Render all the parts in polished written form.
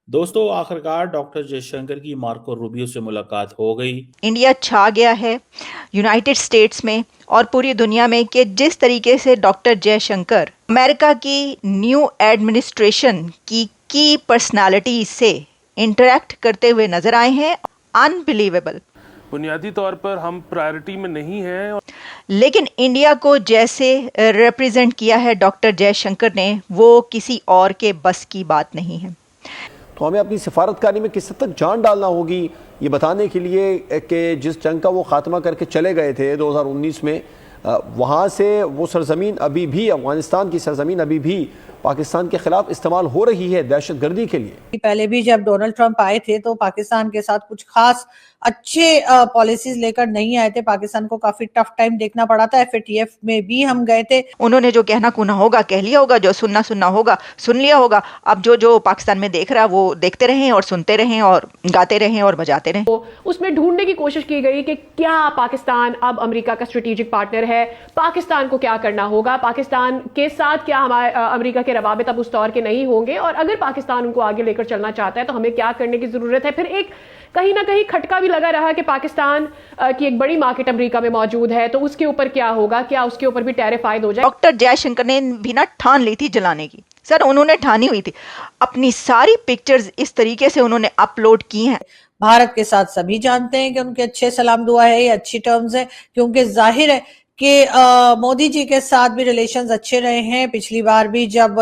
दोस्तों, आखिरकार डॉक्टर जयशंकर की मार्को रूबियो से मुलाकात हो गई। इंडिया छा गया है यूनाइटेड स्टेट्स में और पूरी दुनिया में कि जिस तरीके से डॉक्टर जयशंकर अमेरिका की न्यू एडमिनिस्ट्रेशन की पर्सनालिटी से इंटरेक्ट करते हुए नजर आए हैं, अनबिलीवेबल। बुनियादी तौर पर हम प्रायोरिटी में नहीं हैं। लेकिन इंडिया को जैसे रिप्रेजेंट किया है डॉक्टर जयशंकर ने, वो किसी और के बस की बात नहीं है। तो हमें अपनी सिफारतकारी में किस हद तक जान डालना होगी ये बताने के लिए कि जिस जंग का वो खात्मा करके चले गए थे 2019 में, वहाँ से वो सरजमीन अभी भी, अफगानिस्तान की सरजमीन अभी भी पाकिस्तान के खिलाफ इस्तेमाल हो रही है दहशतगर्दी के लिए। पहले भी जब डोनाल्ड ट्रंप आए थे तो पाकिस्तान के साथ कुछ खास अच्छे पॉलिसीज लेकर नहीं आए थे। पाकिस्तान को काफी टफ टाइम देखना पड़ा था। FATF में भी हम गए थे। उन्होंने जो कहना कुना होगा कह लिया होगा, जो सुनना सुनना होगा सुन लिया होगा। अब जो पाकिस्तान में देख रहा है वो देखते रहें और सुनते रहें और गाते रहें और बजाते रहें। तो उसमें ढूंढने की कोशिश की गई कि क्या पाकिस्तान अब अमेरिका का स्ट्रेटेजिक पार्टनर है, पाकिस्तान को क्या करना होगा, पाकिस्तान के साथ क्या हमारे अमेरिका के रवाबित अब उस दौर के नहीं होंगे, और अगर पाकिस्तान उनको आगे लेकर चलना चाहता है तो हमें क्या करने की जरूरत है। फिर एक कहीं ना कहीं खटका भी लगा रहा कि पाकिस्तान की एक बड़ी मार्केट अमेरिका में मौजूद है, तो उसके ऊपर क्या होगा, क्या उसके ऊपर भी टैरिफ आयद हो जाए। डॉक्टर जयशंकर ने भी ना ठान ली थी जलाने की। सर, उन्होंने ठानी हुई थी। अपनी सारी पिक्चर्स इस तरीके से उन्होंने अपलोड की हैं। भारत के साथ सभी जानते हैं कि उनके अच्छे सलाम दुआ है, ये अच्छी टर्म्स है, क्योंकि जाहिर है कि मोदी जी के साथ भी रिलेशंस अच्छे रहे हैं। पिछली बार भी जब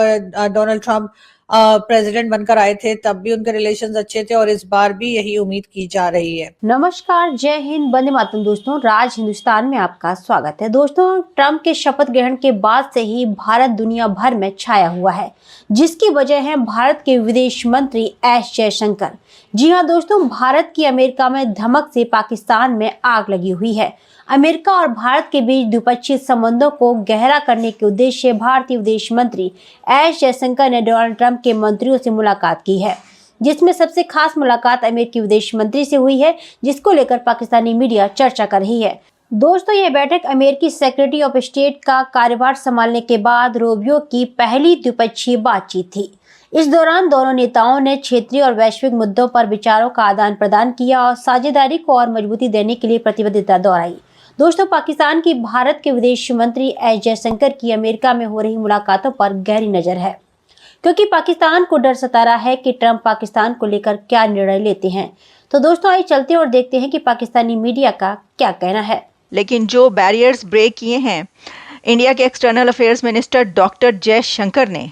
डोनाल्ड ट्रंप प्रेसिडेंट बनकर आए थे तब भी उनके रिलेशंस अच्छे थे, और इस बार भी यही उम्मीद की जा रही है। नमस्कार, जय हिंद, वंदे मातरम। दोस्तों, राज हिंदुस्तान में आपका स्वागत है। दोस्तों, ट्रंप के शपथ ग्रहण के बाद से ही भारत दुनिया भर में छाया हुआ है, जिसकी वजह है भारत के विदेश मंत्री एस जयशंकर। जी हाँ दोस्तों, भारत की अमेरिका में धमक से पाकिस्तान में आग लगी हुई है। अमेरिका और भारत के बीच द्विपक्षीय संबंधों को गहरा करने के उद्देश्य से भारतीय विदेश मंत्री एस जयशंकर ने डोनाल्ड ट्रंप के मंत्रियों से मुलाकात की है, जिसमें सबसे खास मुलाकात अमेरिकी विदेश मंत्री से हुई है, जिसको लेकर पाकिस्तानी मीडिया चर्चा कर रही है। दोस्तों, ये बैठक अमेरिकी सेक्रेटरी ऑफ स्टेट का कार्यभार संभालने के बाद रूबियो की पहली द्विपक्षीय बातचीत थी। इस दौरान दोनों नेताओं ने क्षेत्रीय और वैश्विक मुद्दों पर विचारों का आदान प्रदान किया और साझेदारी को और मजबूती देने के लिए प्रतिबद्धता दोहराई। दोस्तों, पाकिस्तान की भारत के विदेश मंत्री एस जयशंकर की अमेरिका में हो रही मुलाकातों पर गहरी नजर है, क्योंकि पाकिस्तान को डर सता रहा है कि ट्रंप पाकिस्तान को लेकर क्या निर्णय लेते हैं। तो दोस्तों, आइए चलते और देखते हैं कि पाकिस्तानी मीडिया का क्या कहना है। लेकिन जो बैरियर्स ब्रेक किए हैं इंडिया के external affairs minister doctor Jaishankar ने,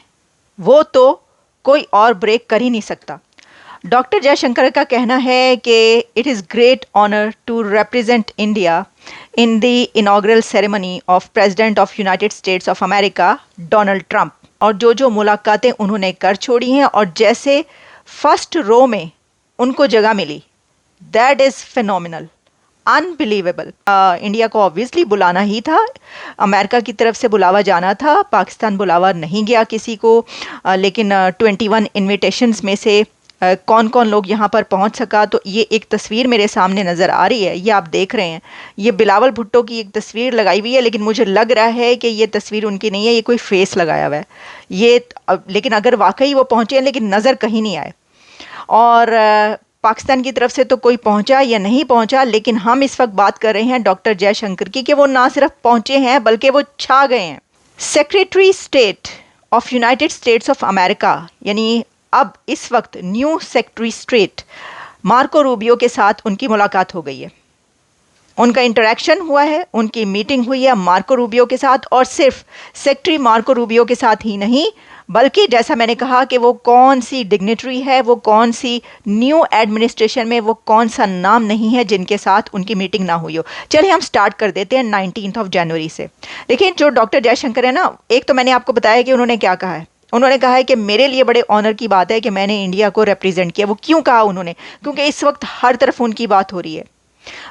वो तो कोई और ब्रेक कर ही नहीं सकता। डॉक्टर जयशंकर का कहना है कि it is great honour to represent India in the inaugural ceremony of President of United States of America Donald Trump. और जो मुलाकातें उन्होंने कर छोड़ी हैं और जैसे फर्स्ट रो में उनको जगह मिली, that is phenomenal, unbelievable. India को ऑब्वियसली बुलाना ही था, अमेरिका की तरफ से बुलावा जाना था, पाकिस्तान बुलावा नहीं गया किसी को। लेकिन 21 इन्विटेशंस में से कौन कौन लोग यहाँ पर पहुँच सका, तो ये एक तस्वीर मेरे सामने नज़र आ रही है, ये आप देख रहे हैं। ये बिलावल भुट्टो की एक तस्वीर लगाई हुई है, लेकिन मुझे लग रहा है कि ये तस्वीर उनकी नहीं है, ये कोई फेस लगाया हुआ है ये। लेकिन अगर वाकई वो पहुँचे हैं, लेकिन नज़र कहीं नहीं आए। और पाकिस्तान की तरफ से तो कोई पहुंचा या नहीं पहुंचा, लेकिन हम इस वक्त बात कर रहे हैं डॉक्टर जयशंकर की कि वो ना सिर्फ पहुंचे हैं बल्कि वो छा गए हैं। Secretary state of United States of America, यानी अब इस वक्त new secretary state Marco Rubio के साथ उनकी मुलाकात हो गई है, उनका इंटरेक्शन हुआ है, उनकी मीटिंग हुई है मार्को रूबियो के साथ। और सिर्फ सेक्रेटरी मार्को रूबियो के साथ ही नहीं, बल्कि जैसा मैंने कहा कि वो कौन सी डिग्नेटरी है, वो कौन सी न्यू एडमिनिस्ट्रेशन में वो कौन सा नाम नहीं है जिनके साथ उनकी मीटिंग ना हुई हो। चलिए हम स्टार्ट कर देते हैं 19 जनवरी से। देखिए, जो डॉक्टर जयशंकर है ना, एक तो मैंने आपको बताया कि उन्होंने क्या कहा है। उन्होंने कहा है कि मेरे लिए बड़े ऑनर की बात है कि मैंने इंडिया को रिप्रेजेंट किया। वो क्यों कहा उन्होंने? क्योंकि इस वक्त हर तरफ उनकी बात हो रही है।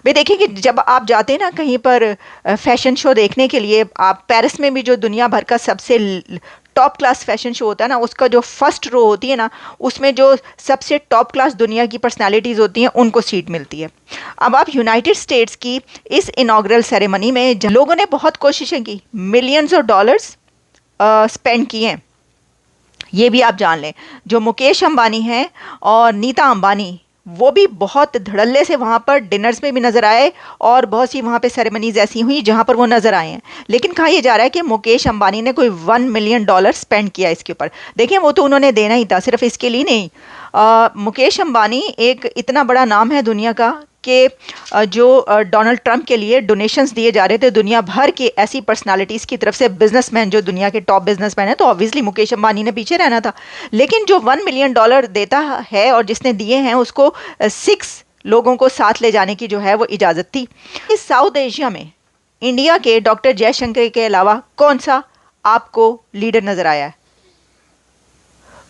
भाई देखिए कि जब आप जाते हैं ना कहीं पर फैशन शो देखने के लिए, आप पेरिस में भी जो दुनिया भर का सबसे टॉप क्लास फैशन शो होता है ना, उसका जो फर्स्ट रो होती है ना, उसमें जो सबसे टॉप क्लास दुनिया की पर्सनालिटीज़ होती हैं उनको सीट मिलती है। अब आप यूनाइटेड स्टेट्स की इस इनॉग्रल सेरेमनी में लोगों ने बहुत कोशिशें की, मिलियंस ऑफ डॉलर्स स्पेंड किए हैं। ये भी आप जान लें। जो मुकेश अंबानी हैं और नीता अंबानी, वो भी बहुत धड़ल्ले से वहाँ पर डिनर्स में भी नजर आए और बहुत सी वहाँ पे सेरेमनीज ऐसी हुई जहाँ पर वो नजर आए हैं। लेकिन कहा यह जा रहा है कि मुकेश अंबानी ने कोई $1 मिलियन स्पेंड किया इसके ऊपर। देखिए, वो तो उन्होंने देना ही था, सिर्फ इसके लिए नहीं। मुकेश अंबानी एक इतना बड़ा नाम है दुनिया का कि जो डोनाल्ड ट्रंप के लिए डोनेशंस दिए जा रहे थे दुनिया भर की ऐसी पर्सनालिटीज़ की तरफ से, बिजनेसमैन जो दुनिया के टॉप बिजनेसमैन है, तो ऑब्वियसली मुकेश अंबानी ने पीछे रहना था। लेकिन जो $1 मिलियन देता है और जिसने दिए हैं उसको 6 लोगों को साथ ले जाने की जो है वो इजाज़त थी। इस साउथ एशिया में इंडिया के डॉक्टर जयशंकर के अलावा कौन सा आपको लीडर नज़र आया है?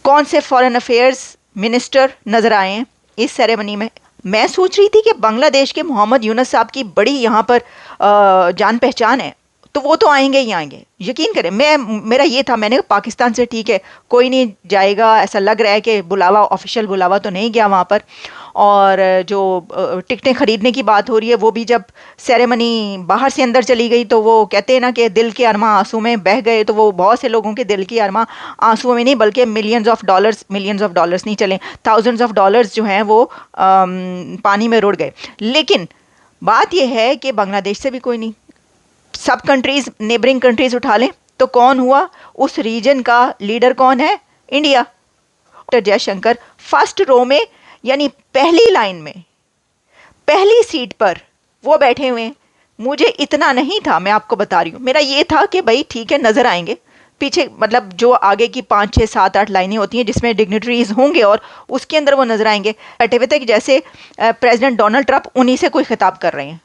कौन से फॉरेन अफेयर्स मिनिस्टर नज़र आए हैं इस सेरेमनी में? मैं सोच रही थी कि बांग्लादेश के मोहम्मद यूनुस साहब की बड़ी यहाँ पर जान पहचान है, तो वो तो आएंगे ही आएंगे, यकीन करें। मेरा ये था, मैंने कहा पाकिस्तान से ठीक है कोई नहीं जाएगा, ऐसा लग रहा है कि बुलावा, ऑफिशियल बुलावा तो नहीं गया वहाँ पर। और जो टिकटें ख़रीदने की बात हो रही है, वो भी जब सेरेमनी बाहर से अंदर चली गई तो वो कहते हैं ना कि दिल के अरमा आंसू में बह गए, तो वो बहुत से लोगों के दिल की अरमा आंसुओं में नहीं बल्कि मिलियंस ऑफ डॉलर्स नहीं चले, थाउजेंड्स ऑफ डॉलर्स जो हैं वो पानी में रुड़ गए। लेकिन बात यह है कि बांग्लादेश से भी कोई नहीं, सब कंट्रीज़, नेबरिंग कंट्रीज़ उठा लें तो कौन हुआ उस रीजन का लीडर? कौन है? India. Doctor Jaishankar first row में, यानी पहली लाइन में, पहली सीट पर वो बैठे हुए हैं। मुझे इतना नहीं था, मैं आपको बता रही हूँ, मेरा ये था कि भाई ठीक है नज़र आएंगे पीछे, मतलब जो आगे की 5, 6, 7, 8 लाइनें होती हैं जिसमें डिग्निटरीज होंगे और उसके अंदर वो नज़र आएंगे बैठे हुए थे कि जैसे प्रेसिडेंट डोनाल्ड ट्रंप उन्हीं से कोई खिताब कर रहे हैं,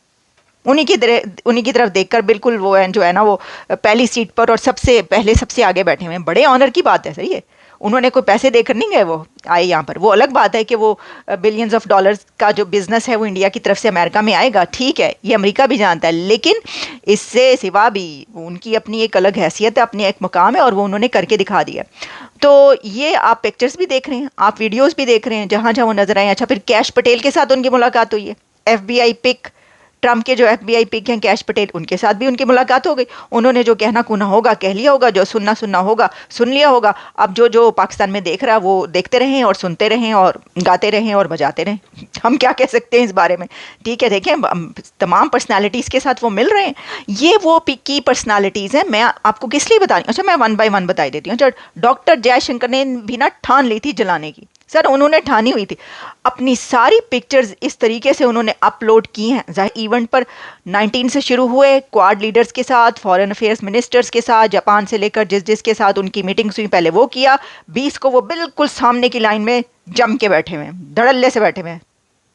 उन्हीं की तरफ देखकर। बिल्कुल वो है जो है ना, वो पहली सीट पर और सबसे पहले सबसे आगे बैठे हुए हैं। बड़े ऑनर की बात है सर ये। उन्होंने कोई पैसे देकर नहीं गए, वो आए यहाँ पर। वो अलग बात है कि वो बिलियंस ऑफ डॉलर्स का जो बिजनेस है वो इंडिया की तरफ से अमेरिका में आएगा, ठीक है, ये अमेरिका भी जानता है। लेकिन इससे सिवा भी उनकी अपनी एक अलग हैसियत है, अपनी एक मुकाम है और वो उन्होंने करके दिखा दिया। तो ये आप पिक्चर्स भी देख रहे हैं, आप वीडियोस भी देख रहे हैं जहाँ जहाँ वो नजर आए। अच्छा, फिर कैश पटेल के साथ उनकी मुलाकात हुई है, FBI पिक, ट्रंप के जो FBI पिक हैं कैश पटेल, उनके साथ भी उनकी मुलाकात हो गई। उन्होंने जो कहना कुना होगा कह लिया होगा, जो सुनना होगा सुन लिया होगा। अब जो पाकिस्तान में देख रहा है वो देखते रहें और सुनते रहें और गाते रहें और बजाते रहें। हम क्या कह सकते हैं इस बारे में? ठीक है, देखें तमाम पर्सनालिटीज़ के साथ वो मिल रहे हैं। ये वो की पर्सनालिटीज़ हैं। मैं आपको किस लिए बता रही हूँ? अच्छा, मैं 1 बाय 1 बताई देती हूँ। डॉक्टर जयशंकर ने भी ना ठान ली थी जलाने की, सर उन्होंने ठानी हुई थी। अपनी सारी पिक्चर्स इस तरीके से उन्होंने अपलोड की हैं। जाहिर इवेंट पर 19 से शुरू हुए, क्वाड लीडर्स के साथ, फॉरेन अफेयर्स मिनिस्टर्स के साथ, जापान से लेकर जिसके साथ उनकी मीटिंग्स हुई पहले वो किया। 20 को वो बिल्कुल सामने की लाइन में जम के बैठे हुए हैं, धड़ल्ले से बैठे हुए हैं,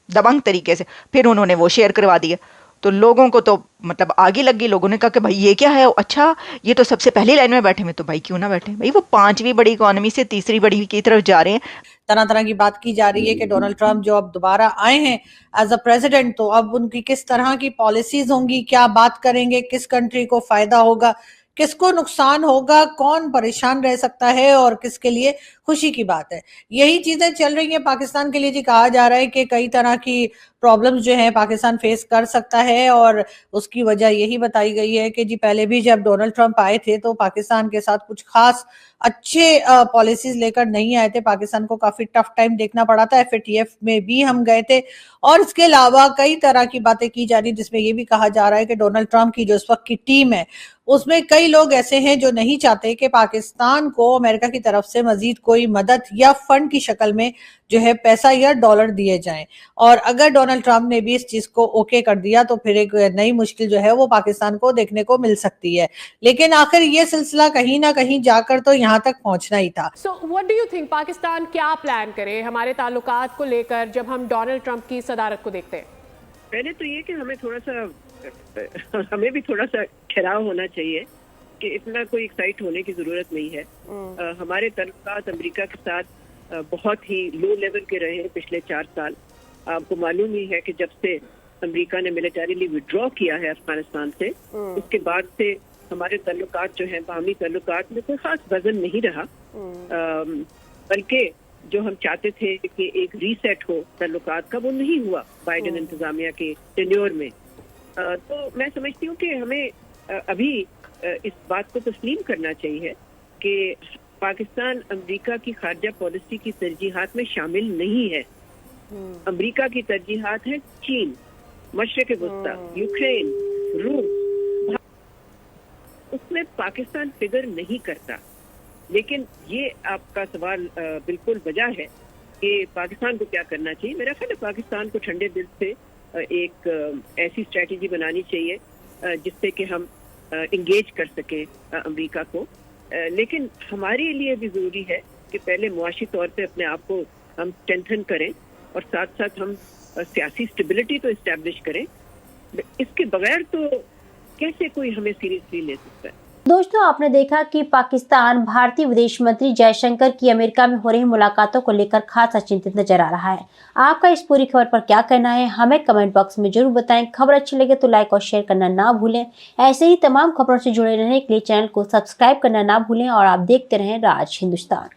दबंग तरीके से। फिर उन्होंने वो शेयर करवा दिया, तो लोगों को तो मतलब आगे लग गई। लोगों ने कहा कि भाई ये क्या है? अच्छा, ये तो सबसे पहली लाइन में बैठे हुए, तो भाई क्यों ना बैठे? भाई वो 5वीं बड़ी इकोनॉमी से 3री बड़ी की तरफ जा रहे हैं। तरह तरह की बात की जा रही है कि डोनाल्ड ट्रंप जो अब दोबारा आए हैं एज अ प्रेसिडेंट, तो अब उनकी किस तरह की पॉलिसीज होंगी, क्या बात करेंगे, किस कंट्री को फायदा होगा, किसको नुकसान होगा, कौन परेशान रह सकता है और किसके लिए खुशी की बात है। यही चीजें चल रही हैं पाकिस्तान के लिए। जी कहा जा रहा है कि कई तरह की प्रॉब्लम्स जो है पाकिस्तान फेस कर सकता है और उसकी वजह यही बताई गई है कि जी पहले भी जब डोनाल्ड ट्रंप आए थे तो पाकिस्तान के साथ कुछ खास अच्छे पॉलिसीज लेकर नहीं आए थे। पाकिस्तान को काफी टफ टाइम देखना पड़ा था। FATF में भी हम गए थे और इसके अलावा कई तरह की बातें की जा रही, जिसमें ये भी कहा जा रहा है कि डोनाल्ड ट्रंप की जो इस वक्त की टीम है उसमें कई लोग ऐसे हैं जो नहीं चाहते कि पाकिस्तान को अमेरिका की तरफ से मजीद कोई मदद या फंड की शक्ल में जो है पैसा या डॉलर दिए जाएं। और अगर डोनाल्ड ट्रंप ने भी इस चीज को ओके कर दिया तो फिर एक नई मुश्किल जो है वो पाकिस्तान को देखने को मिल सकती है। लेकिन आखिर ये सिलसिला कहीं ना कहीं जाकर तो यहाँ तक पहुंचना ही था। So what do you think, Pakistan क्या प्लान करे हमारे ताल्लुकात को लेकर जब हम डोनाल्ड ट्रंप की सदारत को देखते हैं? पहले तो ये कि हमें भी थोड़ा सा ठहराव होना चाहिए कि इतना कोई एक्साइट होने की जरूरत नहीं है। हमारे ताल्लुकात अमेरिका के साथ बहुत ही लो लेवल के रहे हैं पिछले 4 साल। आपको मालूम ही है कि जब से अमेरिका ने मिलिटरीली विड्रॉ किया है अफगानिस्तान से, उसके बाद से हमारे ताल्लुकात जो हैं, बाहमी ताल्लुकात में कोई खास वजन नहीं रहा। बल्कि जो हम चाहते थे कि एक रीसेट हो ताल्लुकात का, वो नहीं हुआ बाइडेन इंतजामिया के टेन्योर में। तो मैं समझती हूँ कि हमें अभी इस बात को तस्लीम करना चाहिए कि पाकिस्तान अमेरिका की खारजा पॉलिसी की तरजीहात में शामिल नहीं है। अमेरिका की तरजीहात है चीन, मशरिक वस्ता, यूक्रेन, रूस, उसमें पाकिस्तान फिगर नहीं करता। लेकिन ये आपका सवाल बिल्कुल वजह है कि पाकिस्तान को क्या करना चाहिए। मेरा ख्याल है पाकिस्तान को ठंडे दिल से एक ऐसी स्ट्रेटजी बनानी चाहिए जिससे कि हम इंगेज कर सकें अमेरिका को। लेकिन हमारे लिए भी ज़रूरी है कि पहले मुआशी तौर पे अपने आप को हम स्ट्रेंथन करें और साथ साथ हम सियासी स्टेबिलिटी तो इस्टेब्लिश करें। इसके बगैर तो कैसे कोई हमें सीरियसली ले सकता है। दोस्तों, आपने देखा कि पाकिस्तान भारतीय विदेश मंत्री जयशंकर की अमेरिका में हो रही मुलाकातों को लेकर खासा चिंतित नजर आ रहा है। आपका इस पूरी खबर पर क्या कहना है, हमें कमेंट बॉक्स में जरूर बताएं। खबर अच्छी लगे तो लाइक और शेयर करना ना भूलें। ऐसे ही तमाम खबरों से जुड़े रहने के लिए चैनल को सब्सक्राइब करना ना भूलें और आप देखते रहें राज हिंदुस्तान।